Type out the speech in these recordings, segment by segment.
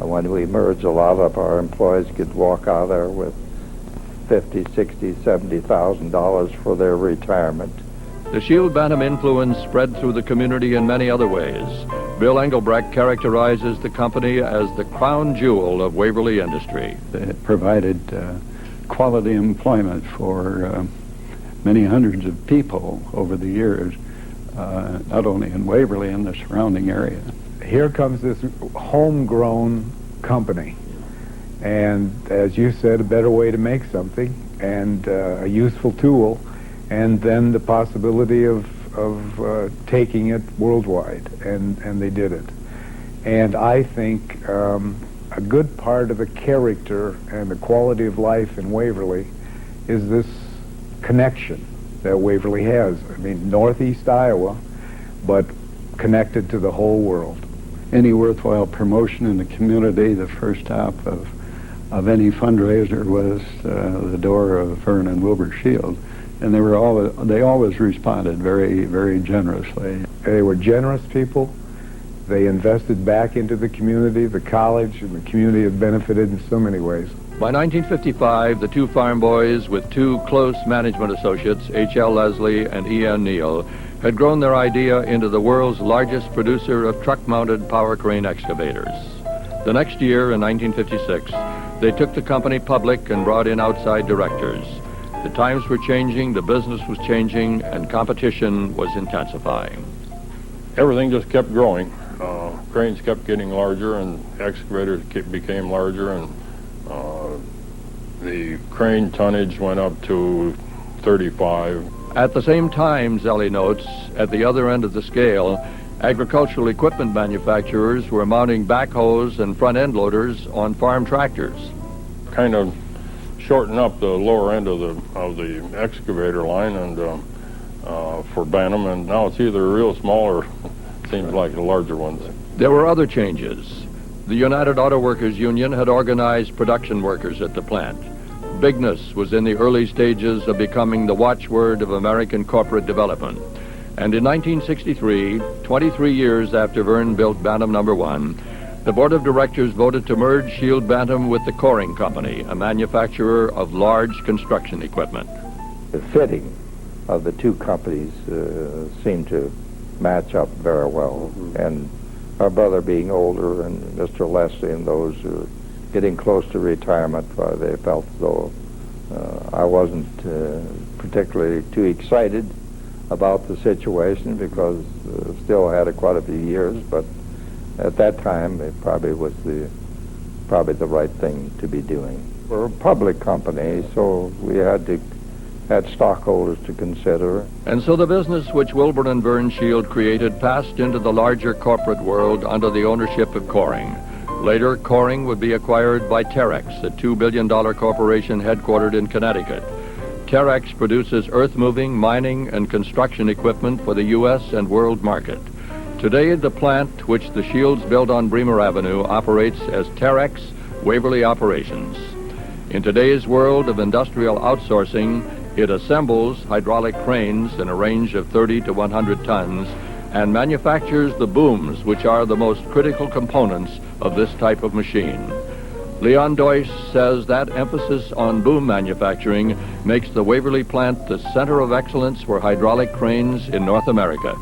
When we merged, a lot of our employees could walk out there with $50,000, $60,000, $70,000 for their retirement. The Shield Bantam influence spread through the community in many other ways. Bill Engelbrecht characterizes the company as the crown jewel of Waverly industry. It provided quality employment for many hundreds of people over the years, not only in Waverly and the surrounding area. Here comes this homegrown company, and as you said, a better way to make something, and a useful tool, and then the possibility of taking it worldwide, and they did it. And I think a good part of the character and the quality of life in Waverly is this connection that Waverly has. I mean, northeast Iowa, but connected to the whole world. Any worthwhile promotion in the community, the first stop of any fundraiser was the door of Vern and Wilbur Shield, and they always responded very, very generously. They were generous people. They invested back into the community, the college, and the community had benefited in so many ways. By 1955, the two farm boys, with two close management associates, H.L. Leslie and E.N. Neal, had grown their idea into the world's largest producer of truck-mounted power crane excavators. The next year, in 1956, they took the company public and brought in outside directors. The times were changing, the business was changing, and competition was intensifying. Everything just kept growing. Cranes kept getting larger, and excavators became larger, and the crane tonnage went up to 35. At the same time, Zelli notes, at the other end of the scale, agricultural equipment manufacturers were mounting backhoes and front-end loaders on farm tractors. Kind of shorten up the lower end of the excavator line and for Bantam, and now it's either real small or seems like the larger ones. There were other changes. The United Auto Workers Union had organized production workers at the plant. Bigness was in the early stages of becoming the watchword of American corporate development. And in 1963, 23 years after Vern built Bantam No. 1, the board of directors voted to merge Shield Bantam with the Coring Company, a manufacturer of large construction equipment. The fitting of the two companies seemed to match up very well. And our brother being older and Mr. Leslie and those who were getting close to retirement, they felt as though I wasn't particularly too excited about the situation because still had quite a few years, but at that time it probably was the right thing to be doing. We're a public company, so we had stockholders to consider. And so the business which Wilbur and Vern Shield created passed into the larger corporate world under the ownership of Coring. Later, Coring would be acquired by Terex, a $2 billion corporation headquartered in Connecticut. Terex produces earth-moving, mining, and construction equipment for the U.S. and world market. Today, the plant, which the Shields built on Bremer Avenue, operates as Terex Waverly Operations. In today's world of industrial outsourcing, it assembles hydraulic cranes in a range of 30 to 100 tons and manufactures the booms, which are the most critical components of this type of machine. Leon Deutsch says that emphasis on boom manufacturing makes the Waverly plant the center of excellence for hydraulic cranes in North America.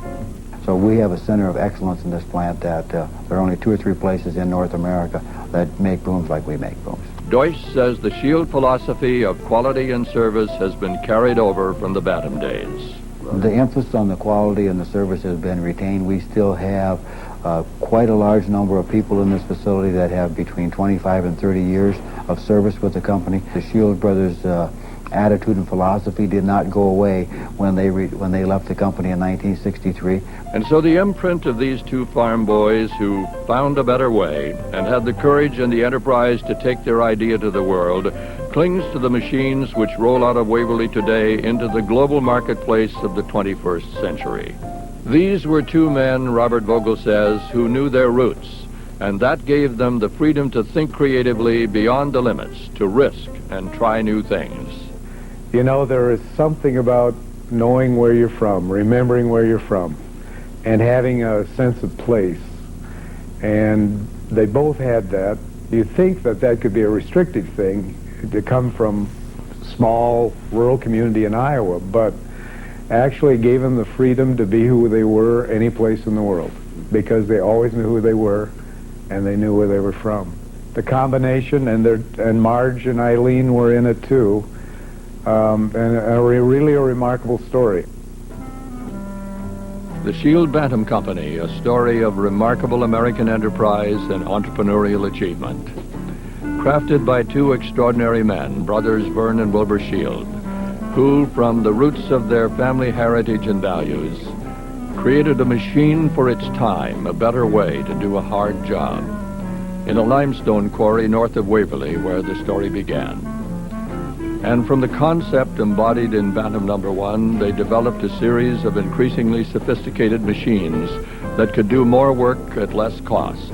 So we have a center of excellence in this plant that there are only 2 or 3 places in North America that make booms like we make booms. Deutsch says the Shield philosophy of quality and service has been carried over from the Bantam days. The emphasis on the quality and the service has been retained. We still have quite a large number of people in this facility that have between 25 and 30 years of service with the company. The Shield brothers' attitude and philosophy did not go away when they left the company in 1963. And so the imprint of these two farm boys who found a better way and had the courage and the enterprise to take their idea to the world clings to the machines which roll out of Waverly today into the global marketplace of the 21st century. These were two men, Robert Vogel says, who knew their roots, and that gave them the freedom to think creatively beyond the limits, to risk and try new things. You know, there is something about knowing where you're from, remembering where you're from, and having a sense of place. And they both had that, You think that that could be a restrictive thing to come from small rural community in Iowa, but actually gave them the freedom to be who they were any place in the world, because they always knew who they were and they knew where they were from. The combination, and Marge and Eileen were in it too, and really a remarkable story. The Shield Bantam Company, a story of remarkable American enterprise and entrepreneurial achievement. Crafted by two extraordinary men, brothers Vern and Wilbur Shield, who, from the roots of their family heritage and values, created a machine for its time, a better way to do a hard job, in a limestone quarry north of Waverly, where the story began. And from the concept embodied in Bantam No. 1, they developed a series of increasingly sophisticated machines that could do more work at less cost.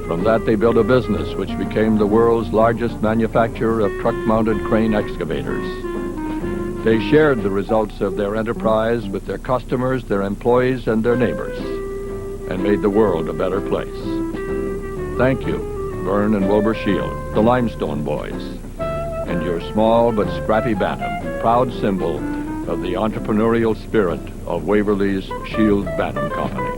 From that, they built a business which became the world's largest manufacturer of truck-mounted crane excavators. They shared the results of their enterprise with their customers, their employees, and their neighbors, and made the world a better place. Thank you, Vern and Wilbur Shield, the Limestone Boys, and your small but scrappy Bantam, proud symbol of the entrepreneurial spirit of Waverly's Shield Bantam Company.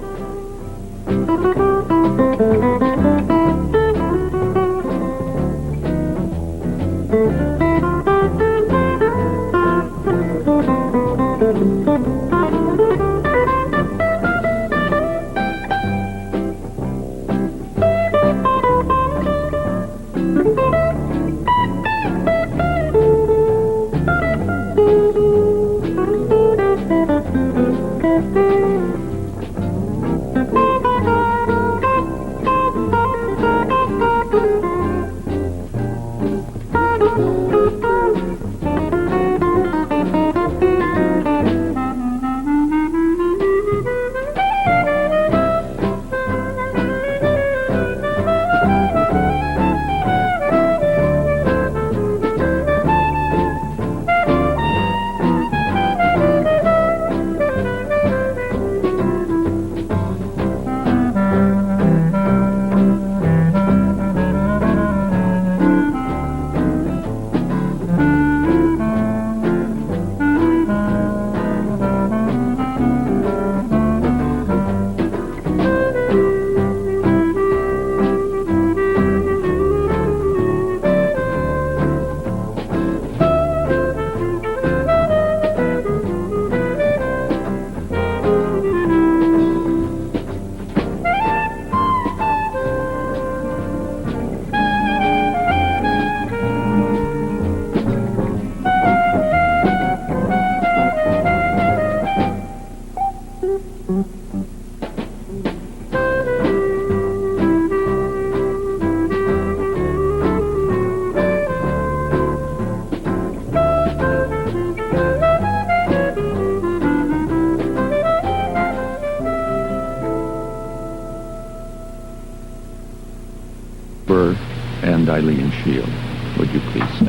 And Eileen Shield, would you please stand?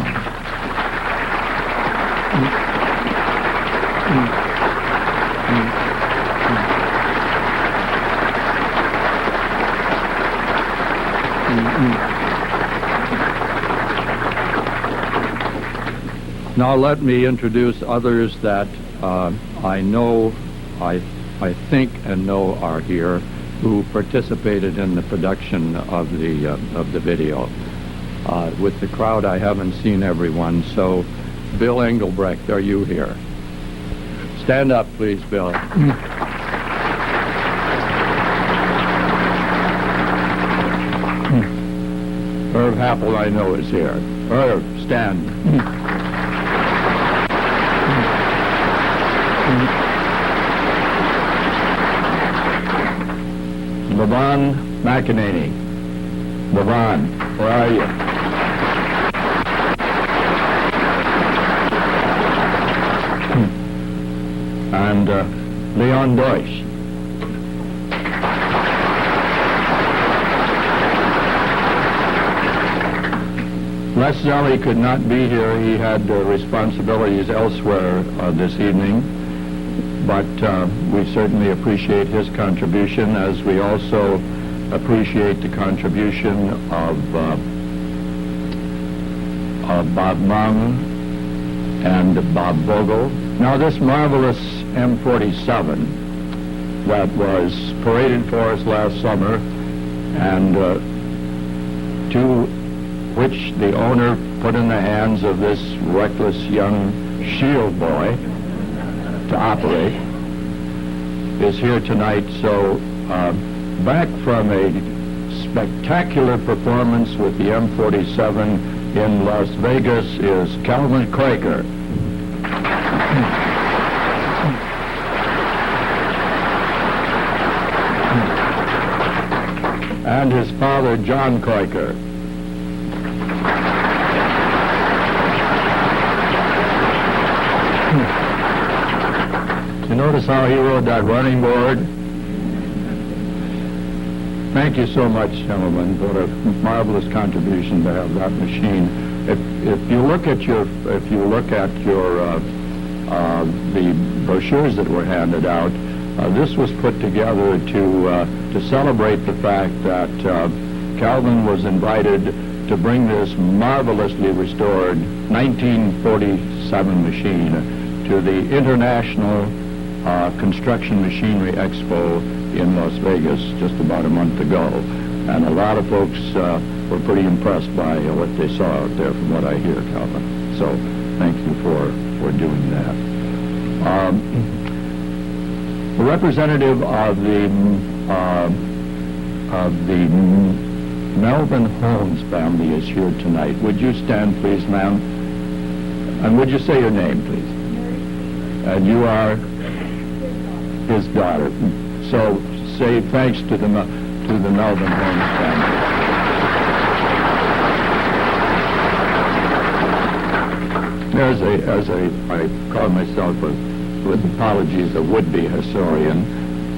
Now let me introduce others that I know, I think and know are here, who participated in the production of the video. With the crowd, I haven't seen everyone, so Bill Engelbrecht, are you here? Stand up, please, Bill. Irv Happel, I know, is here. Irv, stand. Levon McEnany. Levon, where are you? And Leon Deutsch. Les Zelli could not be here. He had responsibilities elsewhere this evening, but we certainly appreciate his contribution, as we also appreciate the contribution of Bob Mung and Bob Vogel. Now, this marvelous M47 that was paraded for us last summer, and to which the owner put in the hands of this reckless young Shield boy to operate, is here tonight. So back from a spectacular performance with the M47 in Las Vegas is Calvin Quaker. And his father, John Quaker. You notice how he rode that running board? Thank you so much, gentlemen. What a marvelous contribution to have that machine. If you look at your the brochures that were handed out, this was put together to celebrate the fact that Calvin was invited to bring this marvelously restored 1947 machine to the International Construction Machinery Expo in Las Vegas just about a month ago. And a lot of folks were pretty impressed by what they saw out there, from what I hear, Calvin. So thank you for doing that. The representative of the Melvin Holmes family is here tonight. Would you stand, please, ma'am? And would you say your name, please? And you are his daughter. So say thanks to the Melvin Holmes family. As I call myself with apologies, a would-be historian,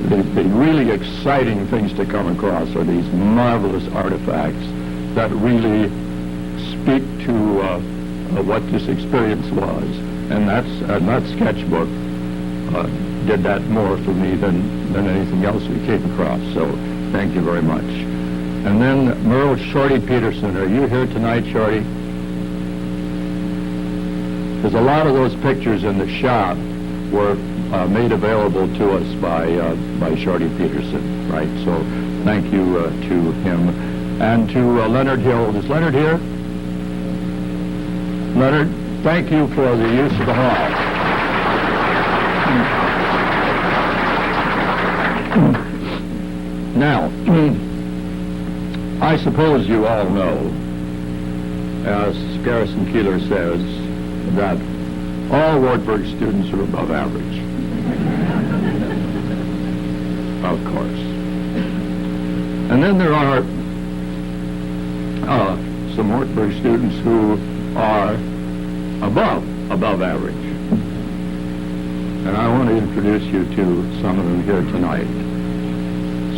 the really exciting things to come across are these marvelous artifacts that really speak to what this experience was. And that sketchbook did that more for me than anything else we came across. So thank you very much. And then Merle Shorty Peterson. Are you here tonight, Shorty? Because a lot of those pictures in the shop were made available to us by Shorty Peterson, right? So thank you to him. And to Leonard Hill. Is Leonard here? Leonard, thank you for the use of the hall. Now, I suppose you all know, as Garrison Keeler says, that all Wartburg students are above average. Of course. And then there are some Wartburg students who are above average. And I want to introduce you to some of them here tonight.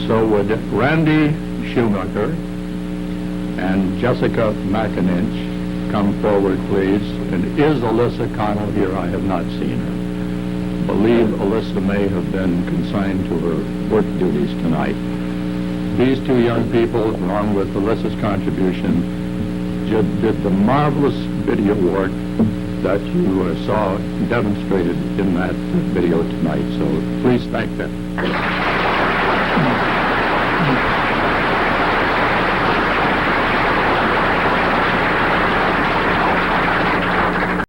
So would Randy Schumacher and Jessica McAninch come forward, please? And is Alyssa Connell here? I have not seen her. I believe Alyssa may have been consigned to her work duties tonight. These two young people, along with Alyssa's contribution, did the marvelous video work that you saw demonstrated in that video tonight. So please thank them.